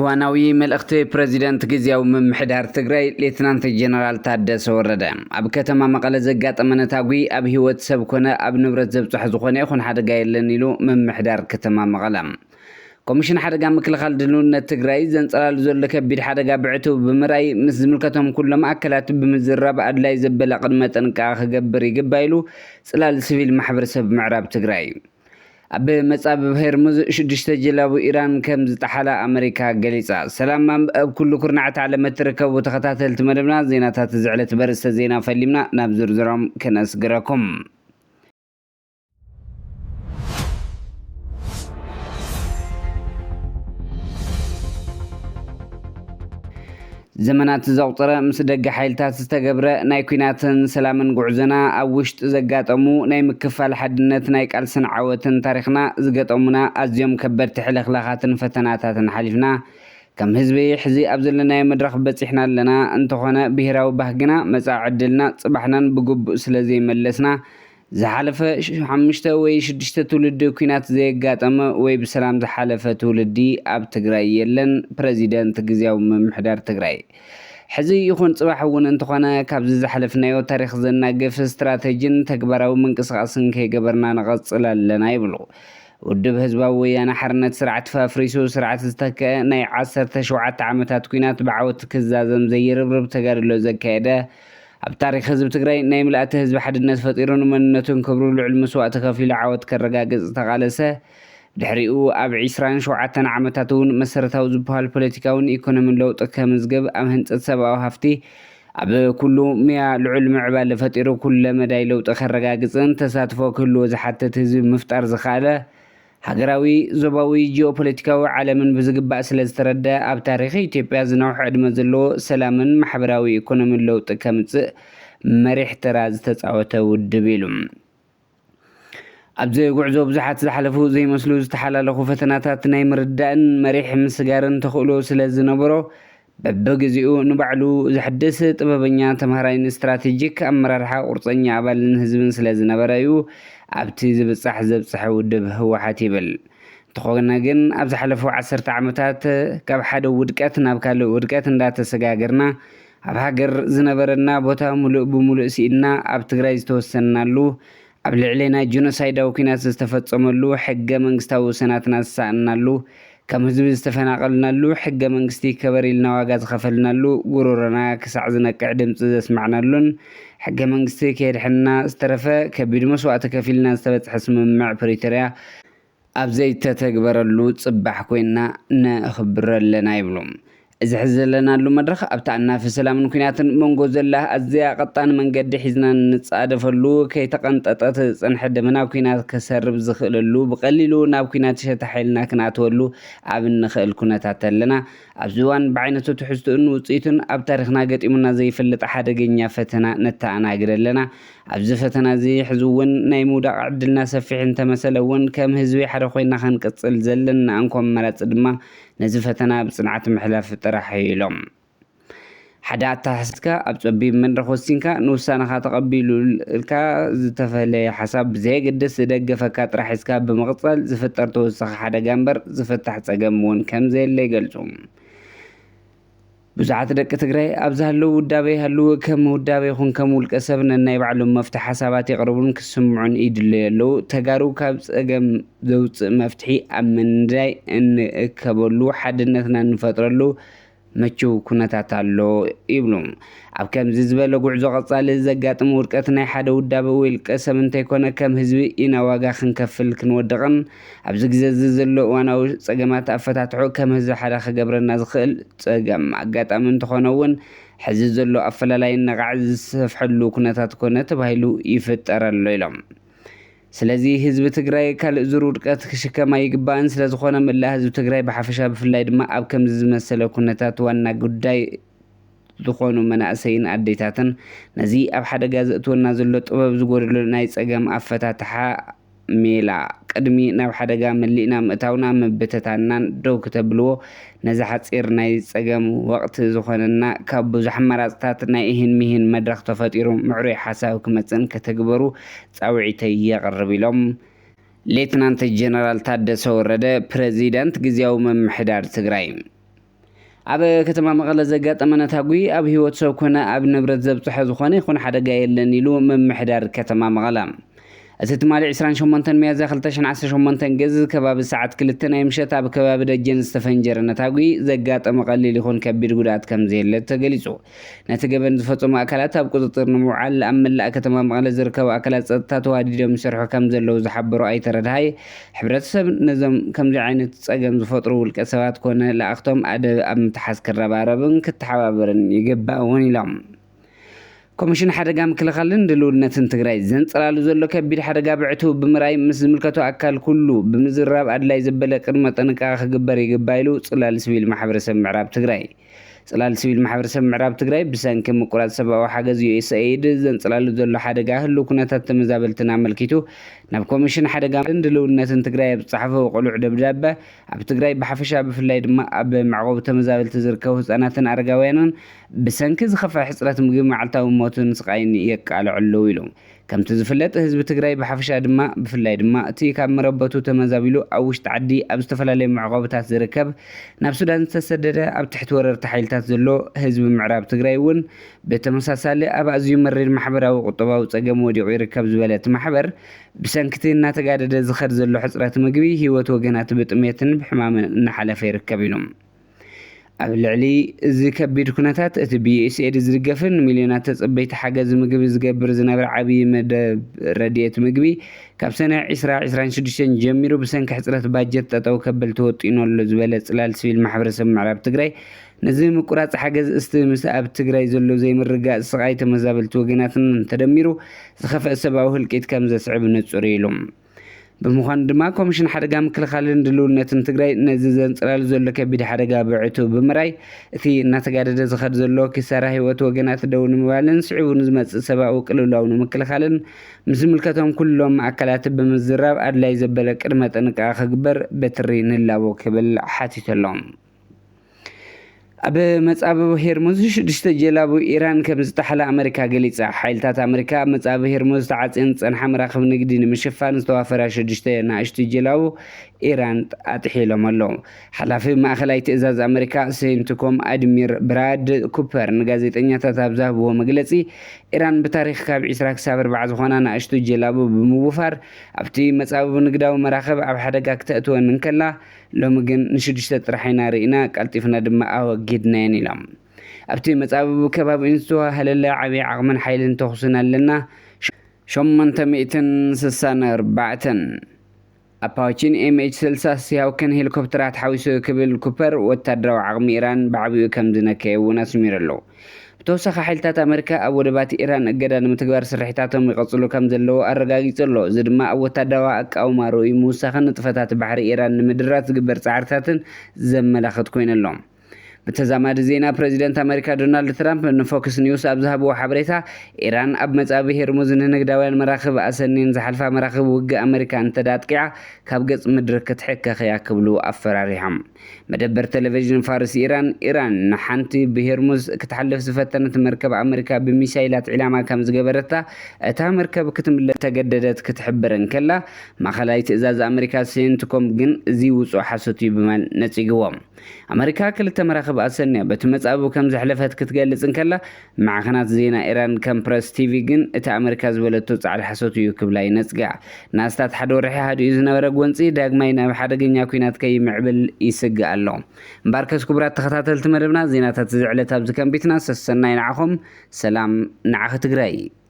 እዋናዊ መልእኽቲ ፕሬዚደንት ግዚያዊ ምምሕዳር ትግራይ ሌተናንት ጀነራል ታደሰ ወረደ ኣብ ከተማ መቐለ ዘጋጠመ ታጉይ ኣብ ህይወት ሰብ ኮነ ኣብ ንብረት ዘብጽሕ ዝኾነ ይኹን ሓደጋ የለን ኢሉ ምምሕዳር ከተማ መቐለ ኮሚሽን ሓደጋ ምክልኻል ድልውነት ትግራይ ዘንጸላሉ ዘሎ ከቢድ ሓደጋ ብዕቱ ብምርኣይ ምስ ዝምልከቶም ኩሎም ኣካላት ብምዝራብ ኣድላይ ዘበለ ቅድመ ጥንቃቐ ክገብር ይግባእ ኢሉ ጽላል ሲቪል ማሕበረሰብ ምዕራብ ትግራይ ኣብ መጻብ ሄርሙዝ 6 ጀላቡ ኢራን ከም ዝጠሓላ ኣሜሪካ ገሊጻ ሰላም ኣብ ኩሉ ኩርናዓት ዓለም እትርከቡ ተኸታተልቲ መደብና ዜናታት ዝዕለት በርእስተ ዜና ፈሊምና ናብ ዝርዝሮም ከነስግረኩም ዘመናት ዘውጥረ ምስ ደገ ሓይልታት ዝተገብረ ናይ ኩናትን ሰላምን ጉዕዞና ኣብ ውሽጢ ዘጋጠሙ ናይ ምክፋል ሓድነት ናይ ቃልስን ዓወትን ታሪኽና ዝገጠሙና ኣዝዮም ከበድቲ ሕልኽላኻትን ፈተናታትን ሓሊፍና ከም ህዝቢ ሕዚ ኣብ ዘለናዮ መድረኽ በፂሕና ኣለና እንተኾነ ብሄራዊ ባህግና መጻኢ ዕድልና ጽባሕናን ብግቡእ ስለዘይመለስና ዝሓለፈ 5 ወይ 6 ትውልዲ ኩናት ዘየጋጠመ ወይ ብሰላም ዝሓለፈ ትውልዲ ኣብ ትግራይ የለን ፕሬዚደንት ግዚያዊ ምምሕዳር ትግራይ ሕዚ ይኹን ጽባሕ እውን እንተኾነ ካብዚ ዝሓለፍናዮ ታሪኽ ዘናግፍ ስትራቴጂን ተግባራዊ ምንቅስቓስን ከይገበርና ንቐጽል ኣለና ይብሉ ውድብ ህዝባዊ ወያነ ሓርነት ስርዓት ፈፍሪሱ ስርዓት ዝተከአ ናይ 17 ዓመታት ኩናት ብዓወት ክዛዘም ዘይርብርብ ተጋድሎ ዘካየደ ኣብ ታሪኽ ህዝቢ ትግራይ ናይ ምልኣተ ህዝቢ ሓድነት ፈጢሩን መንነቱን ክብሩ ልዕል መስዋዕቲ ከፊሉ ዓወት ከረጋግጽ ተቓለሰ ድሕሪኡ ኣብ 27 ዓመታት እውን መሰረታዊ ዝበሃል ፖለቲካውን ኢኮኖሚን ለውጢ ከምዝገብ ኣብ ህንፀት ሰብኣዊ ሃፍቲ ኣብ ኩሉ ሚያ ልዑል ምዕባለ ፈጢሩ ኩለ መዳይ ለውጢ ከረጋግጽን ተሳትፎ ክህልዎ ዝሓትት ህዝቢ ምፍጣር ዝኻለ ሃገራዊ ዞባዊ ጂኦፖለቲካዊ ዓለምን ብዝግባእ ስለ ዝተረድአ ኣብ ታሪኽ ኢትዮጵያ ዝነውሕ ዕድመ ዘለዎ ሰላምን ማሕበራዊ ኢኮኖሚን ለውጢ ከምጽእ መሪሕ ተራ ዝተጻወተ ውድብ ኢሉ ኣብዚ ጉዕዞ ብዙሓት ዝሓለፉ ዘይመስሉ ዝተሓላለኹ ፈተናታት ናይ ምርዳእን መሪሕ ምስጋርን ተኽእሎ ስለ ዝነበሮ በብግዚኡ ንባዕሉ ዝሕድስ ጥበበኛ ተምሃራይን ስትራቴጂክ ኣመራርሓ ቁርፀኛ ኣባልን ህዝብን ስለ ዝነበረ እዩ ኣብቲ ዝብጻሕ ዘብጽሐ ውድብ ህወሓት ይብል እንተኾነ ግን ኣብ ዝሓለፉ 10 ዓመታት ካብ ሓደ ውድቀት ናብ ካልእ ውድቀት እንዳተሰጋገርና ኣብ ሃገር ዝነበረና ቦታ ሙሉእ ብሙሉእ ሲኢልና ኣብ ትግራይ ዝተወሰናሉ ኣብ ልዕሊና ጆኖሳይዳዊ ኩናት ዝተፈጸመሉ ሕገ መንግስታዊ ሰናትና ዝሰኣናሉ ከም ህዝቢ ዝተፈናቐልናሉ ሕገ መንግስቲ ከበር ኢልና ዋጋ ዝኸፈልናሉ ጉሮሮና ክሳዕ ዝነቅዕ ድምፂ ዘስማዕናሉን ሕገ መንግስቲ ከየድሕና ዝተረፈ ከቢድ መስዋዕቲ ከፊልና ዝተበፅሐ ስምምዕ ፕሪቶርያ ኣብ ዘይተተግበረሉ ጽባሕ ኮይና ነኽብር ኣለና ይብሉ እዚ ሕዚ ዘለናሉ መድረኽ ኣብቲ ኣናፊ ሰላምን ኩናትን መንጎ ዘላ ኣዝያ ቀጣን መንገዲ ሒዝና ንጻደፈሉ ከይተቐንጠጠት ጽንሐ ደመናዊ ኩናት ከሰርብ ዝኽእለሉ ብቐሊሉ ናብ ኩናት ሸታሒልና ክንኣትወሉ ኣብ እንኽእል ኩነታት ኣለና ኣብዚ እዋን ብዓይነቱ ትሕዝቶን ውፅኢቱን ኣብ ታሪኽና ገጢሙና ዘይፈልጥ ሓደገኛ ፈተና ነተኣናግድ ኣለና ኣብዚ ፈተና እዚ ሕዚ እውን ናይ ምውዳቕ ዕድልና ሰፊሕ እንተመሰለ እውን ከም ህዝቢ ሓደ ኮይና ክንቅጽል ዘለና እንኳን መራፂ ድማ ነዚ ፈተና ብጽንዓት ምሕላፍ ጥራሕ ኢሎም ሓደ ኣተሓሳስካ ኣብ ጸቢብ መድረኽ ወሲንካ ንውሳነኻ ተቐቢሉ ኢልካ ዝተፈለየ ሓሳብ ብዘየገድስ ዝደገፈካ ጥራሕ ሒዝካ ብምቕጻል ዝፍጠር ተወሳኺ ሓደጋ እምበር ዝፍታሕ ፀገም እውን ከም ዘየለ ይገልጹ ብዙሓት ደቂ ትግራይ ኣብዚ ሃለዉ ውዳበ ይሃለዉ ከም ውዳበ ይኹን ከም ውልቀ ሰብ ነናይ ባዕሎም መፍትሒ ሓሳባት የቕርቡን ክስምዑን ይድልዩ ኣለዉ ተጋሩ ካብ ፀገም ዘውፅእ መፍትሒ ኣብ መንዳይ እንእከበሉ ሓድነትና እንፈጥረሉ መችው ኩነታት ኣሎ ይብሉ ኣብ ከምዚ ዝበለ ጉዕዞ ቀጻሊ ዘጋጥም ውድቀት ናይ ሓደ ውዳበ ወይ ውልቀ ሰብ እንተይኮነ ከም ህዝቢ ኢና ዋጋ ክንከፍል ክንወድቕን ኣብዚ ግዜ ዘሎ እዋናዊ ፀገማት ኣፈታትሑ ከም ህዝቢ ሓደ ክገብረና ዝኽእል ፀገም ኣጋጣሚ እንተኾነ እውን ሕዚ ዘሎ ኣፈላላይ ነቓዕ ዝሰፍሐሉ ኩነታት ኮነ ተባሂሉ ይፍጠር ኣሎ ኢሎም ስለዚ ህዝቢ ትግራይ ካልእ ዙር ውድቀት ክሽከማ ይግባእን ስለ ዝኾነ መላእ ህዝቢ ትግራይ ብሓፈሻ ብፍላይ ድማ ኣብ ከምዚ ዝመሰለ ኩነታት ዋና ጉዳይ ዝኾኑ መናእሰይን ኣዴታትን ነዚ ኣብ ሓደጋ ዘእትወና ዘሎ ጥበብ ዝጎድሎ ናይ ፀገም ኣፈታትሓ ሜላ ቅድሚ ናብ ሓደጋ መሊእና ምእታውና መበተታናን ደው ክተብልዎ ነዚ ሓፂር ናይ ፀገም ወቕቲ ዝኾነና ካብ ብዙሕ ኣማራፅታት ናይ እህን ሚህን መድረኽ ተፈጢሩ ምዕሩይ ሓሳብ ክመፅን ከተግበሩ ፃውዒተይ የቕርብ ኢሎም ሌተናንት ጀነራል ታደሰ ወረደ ፕሬዚደንት ግዚያዊ ምምሕዳር ትግራይ ኣብ ከተማ መቐለ ዘጋጠመ ታጉይ ኣብ ህይወት ሰብ ኮነ ኣብ ንብረት ዘብፅሖ ዝኾነ ይኹን ሓደጋ የለን ኢሉ ምምሕዳር ከተማ መቐለ እቲ ትማሊ 28 ሚያዝያ 2018 ገዝ ከባቢ ሰዓት 2 ናይ ምሸት ኣብ ከባቢ ደጀን ዝተፈንጀረ ነታጉይ ዘጋጠመ ቀሊል ይኹን ከቢድ ጉድኣት ከም ዘየለ ተገሊጹ ነቲ ገበን ዝፈጸሙ ኣካላት ኣብ ቁጥጥር ንምውዓል ኣብ መላእ ከተማ መቐለ ዝርከቡ ኣካላት ጸጥታ ተዋዲዶም ይሰርሑ ከም ዘለዉ ዝሓበሩ ኣይተረዳሃይ ሕብረተሰብ ነዞም ከምዚ ዓይነት ጸገም ዝፈጥሩ ውልቀ ሰባት ኮነ ለኣኽቶም ኣደብ ኣብ ምትሓዝ ክረባረብን ክትሓባበርን ይግባእ እውን ኢሎም ኮሚሽን ሓደጋ ምክልኻልን ድልውነትን ትግራይ ዘንጽላሉ ዘሎ ከቢድ ሓደጋ ብዕቱ ብምራይ ምስ ዝምልከቱ ኣካል ኩሉ ብምዝራብ ኣድላይ ዘበለ ቅድመ ጥንቃቐ ክግበር ይግባእ ኢሉ ጽላል ሲቪል ማሕበረሰብ ምዕራብ ትግራይ ጽላል ሲቪል ማሕበረሰብ ምዕራብ ትግራይ ብሰንኪ ምቁራጽ ሰብኣዊ ሓገዝ ዩኤስኤይድ ዘንጽላሉ ዘሎ ሓደጋ ህሉ ኩነታት ተመዛበልትን ኣመልኪቱ ናብ ኮሚሽን ሓደጋን ድልውነትን ትግራይ ኣብዝፀሓፈ ቁሉዕ ደብዳቤ ኣብ ትግራይ ብሓፈሻ ብፍላይ ድማ ኣብ ማዕቆብ ተመዛበልቲ ዝርከቡ ህጻናትን ኣረጋውያንን ብሰንኪ ዝኸፍአ ሕፅረት ምግቢ መዓልታዊ ሞትን ስቃይን የቃልዑ ኣለዉ ኢሎም ከምቲ ዝፍለጥ ህዝቢ ትግራይ ብሓፈሻ ድማ ብፍላይ ድማ እቲ ካብ መረበቱ ተመዛቢሉ ኣብ ውሽጢ ዓዲ ኣብ ዝተፈላለዩ ማዕቆብታት ዝርከብ ናብ ሱዳን ዝተሰደደ ኣብ ትሕቲ ወረርቲ ሓይልታት ዘሎ ህዝቢ ምዕራብ ትግራይ እውን ብተመሳሳሊ ኣብ ኣዝዩ መሪር ማሕበራዊ ቁጠባዊ ፀገም ወዲቑ ይርከብ ዝበለት ማሕበር ብሰንኪቲ እናተጋደደ ዝኸድ ዘሎ ሕፅረት ምግቢ ሂወት ወገናት ብጥሜትን ብሕማምን እናሓለፈ ይርከብ ኢሎም ኣብ ልዕሊ እዚ ከቢድ ኩነታት እቲ ብዩኤስኤድ ዝድገፍን ሚልዮናት ተጸበይቲ ሓገዝ ምግቢ ዝገብር ዝነበረ ዓብዪ መደብ ረድኤት ምግቢ ካብ ሰነ 2026 ጀሚሩ ብሰንኪ ሕፅረት ባጀት ጠጠው ከበል ተወጢኑ ኣሎ ዝበለ ጽላል ሲቪል ማሕበረሰብ ምዕራብ ትግራይ ነዚ ምቁራጽ ሓገዝ እስቲ ምስ ኣብ ትግራይ ዘሎ ዘይምርጋእ ስቃይ ተመዛበልቲ ወገናትን ተደሚሩ ዝኸፍአ ሰብኣዊ ህልቂት ከም ዘስዕብ ንጹር ኢሎም ብምዃኑ ድማ ኮሚሽን ሓደጋ ምክልኻልን ድልውነትን ትግራይ ነዚ ዘንጽላሉ ዘሎ ከቢድ ሓደጋ ብዕቱ ብምራይ እቲ እናተጋደደ ዝኸድ ዘሎ ክሳራ ህይወት ወገናት ደው ንምባልን ስዒቡ ንዝመጽእ ሰብኣዊ ቅልውላው ንምክልኻልን ምስ ዝምልከቶም ኩሎም ኣካላት ብምዝራብ ኣድላይ ዘበለ ቅድመ ጥንቃቐ ክግበር በትሪ ንላቦ ክብል ሓቲቱ ኣሎም ኣብ መጻበብ ሄርሙዝ 6 ጀላቡ ኢራን ከም ዝተሓለ ኣሜሪካ ገሊጻ ሓይልታት ኣሜሪካ መጻበብ ሄርሙዝ ተዓጽየን ጸንሐ መራኸቢ ንግዲ ንምሽፋን ዝተዋፈራ 6 ንኣሽቱ ጀላቡ ኢራን ኣጥሒሎም ኣለዉ ሓላፊ ማእኸላይ ትእዛዝ ኣሜሪካ ሴንትኮም ኣድሚር ብራድ ኩፐር ንጋዜጠኛታት ኣብ ዝሃብዎ መግለጺ ኢራን ብታሪኽ ካብ 20 ክሳብ 40 ዝኾና ንኣሽቱ ጀላቡ ብምውፋር ኣብቲ መጻበብ ንግዳዊ መራኸብ ኣብ ሓደጋ ክተእትወን እንከላ ሎሚ ግን ን6 ጥራሕ ኢና ርኢና ቀልጢፍና ድማ ኣወጊድናየን ኢሎም ኣብቲ መጻበብ ከባቢኡ ዝተዋህለለ ዓብዪ ዓቕምን ሓይልን ተኹስን ኣለና 864 ኣፓዎችን ኤምኤች30 ሲያውከን ሄሊኮፕተራት ሓዊሱ ክብል ኩፐር ወታደራዊ ዓቕሚ ኢራን ብዓብኡ ከም ዝነከየ እውን ኣስሚሩ ኣለዉ ብተወሳኺ ሓይልታት ኣሜሪካ ኣብ ወደባት ኢራን እገዳ ንምትግባር ስርሒታቶም ይቐጽሉ ከም ዘለዉ ኣረጋጊጹ ኣሎ እዚ ድማ ኣብ ወታደራዊ ኣቃውማ ርኡይ ምውሳኽን ንጥፈታት ባሕሪ ኢራን ንምድራት ዝግበር ጻዕርታትን ዘመላኽት ኮይኑ ኣሎ بتزامد زينا بريزيدنت أمريكا دونالد ترامب نفوكس نيوس أبزهبو حبريتا إيران أب مصابي هرمز ننقداوين مراخب أسنين زحلفا مراخب وقع أمريكا انتدات قيعة كابقص مدركة حكا خياكبلو أفراريهم مدبر تلفزيون فارس إيران نحنتي بهرمز كتحلف سفتنة مركب أمريكا بميسايلات علامة كمز قبرتا أتا مركب كتم تجددت كتحبرن كلا ما خلايت إزاز أمريكا سينتكم جن زيوس وحسوتي بمال نتيجوهم أمريكا كل تمراخب أسنية بتمصابو كم زحلفت كتجلس إنكلا مع قناة زينا إيران كم بريس تي في جن إتا أمريكا زولتوت على حسوتي يكبلاي نسقع ناس تتحدو رحي هادو يزنا ورقونسي داق ماينا بحدقين ياكوينات كي معبل يسقع اللهم مباركس كبرات تخطات التمربنا زينا تتزعلت أبزكم بيتنا سسناين عخم سلام نعخ تقرأي